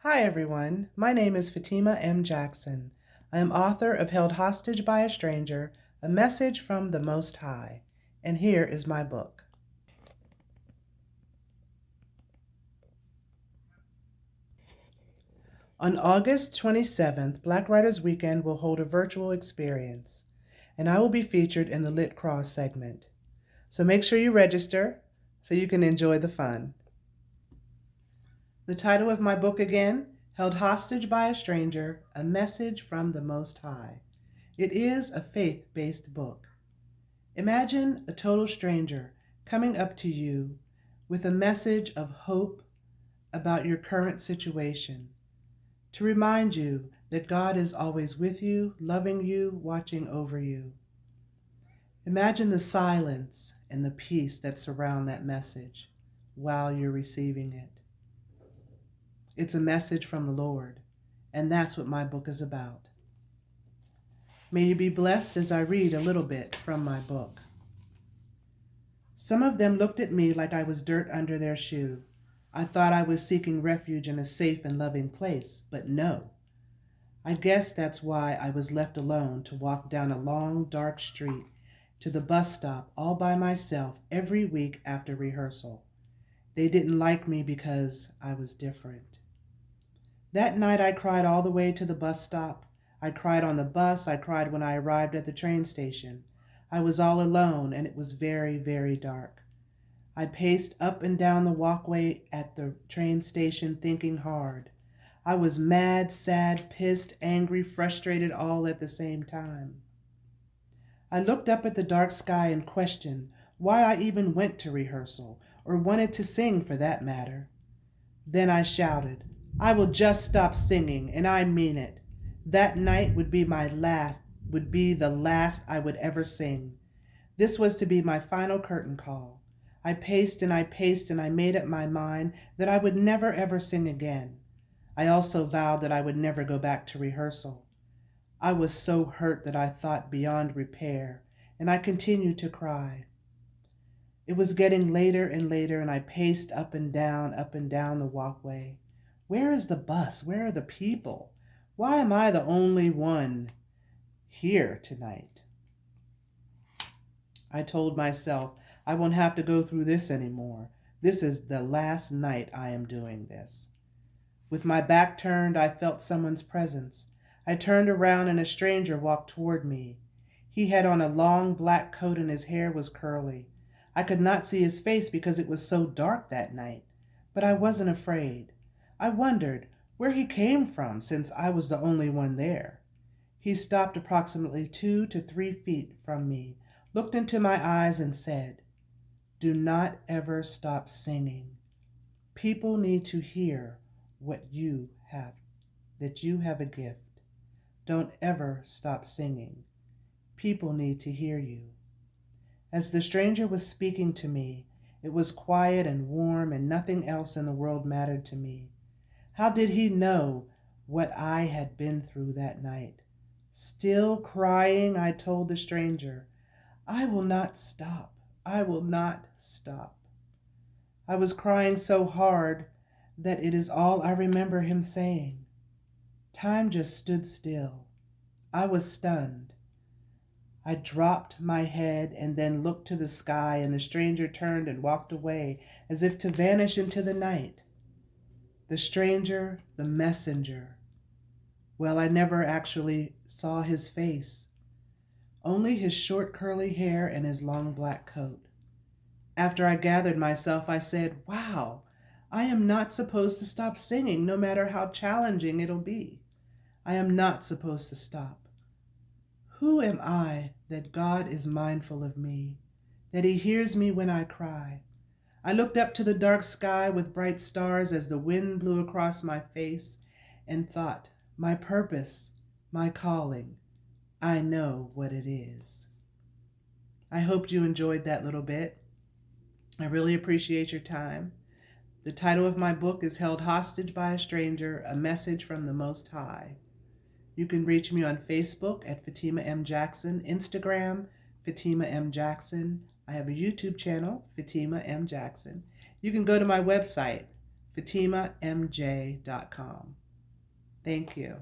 Hi everyone, my name is Fatimah M. Jackson. I am author of Held Hostage by a Stranger, A Message from the Most High, and here is my book. On August 27th, Black Writers Weekend will hold a virtual experience, and I will be featured in the litcrawl segment. So make sure you register so you can enjoy the fun. The title of my book again, Held Hostage by a Stranger, A Message from the Most High. It is a faith-based book. Imagine a total stranger coming up to you with a message of hope about your current situation, to remind you that God is always with you, loving you, watching over you. Imagine the silence and the peace that surround that message while you're receiving it. It's a message from the Lord, and that's what my book is about. May you be blessed as I read a little bit from my book. Some of them looked at me like I was dirt under their shoe. I thought I was seeking refuge in a safe and loving place, but no. I guess that's why I was left alone to walk down a long, dark street to the bus stop all by myself every week after rehearsal. They didn't like me because I was different. That night I cried all the way to the bus stop. I cried on the bus. I cried when I arrived at the train station. I was all alone, and it was very, very dark. I paced up and down the walkway at the train station thinking hard. I was mad, sad, pissed, angry, frustrated all at the same time. I looked up at the dark sky and questioned why I even went to rehearsal, or wanted to sing for that matter. Then I shouted, I will just stop singing, and I mean it. That night would be the last I would ever sing. This was to be my final curtain call. I paced and I made up my mind that I would never ever sing again. I also vowed that I would never go back to rehearsal. I was so hurt that I thought beyond repair, and I continued to cry. It was getting later and later, and I paced up and down the walkway. Where is the bus? Where are the people? Why am I the only one here tonight? I told myself, I won't have to go through this anymore. This is the last night I am doing this. With my back turned, I felt someone's presence. I turned around and a stranger walked toward me. He had on a long black coat and his hair was curly. I could not see his face because it was so dark that night, but I wasn't afraid. I wondered where he came from since I was the only one there. He stopped approximately 2 to 3 feet from me, looked into my eyes and said, Do not ever stop singing. People need to hear what you have, that you have a gift. Don't ever stop singing. People need to hear you. As the stranger was speaking to me, it was quiet and warm, and nothing else in the world mattered to me. How did he know what I had been through that night? Still crying, I told the stranger, I will not stop. I will not stop. I was crying so hard that it is all I remember him saying. Time just stood still. I was stunned. I dropped my head and then looked to the sky, and the stranger turned and walked away as if to vanish into the night. The stranger, the messenger. Well, I never actually saw his face, only his short curly hair and his long black coat. After I gathered myself, I said, Wow, I am not supposed to stop singing no matter how challenging it'll be. I am not supposed to stop. Who am I that God is mindful of me, that he hears me when I cry? I looked up to the dark sky with bright stars as the wind blew across my face and thought, my purpose, my calling, I know what it is. I hoped you enjoyed that little bit. I really appreciate your time. The title of my book is Held Hostage by a Stranger, A Message from the Most High. You can reach me on Facebook at Fatimah M. Jackson, Instagram, Fatimah M. Jackson. I have a YouTube channel, Fatimah M. Jackson. You can go to my website, FatimaMJ.com. Thank you.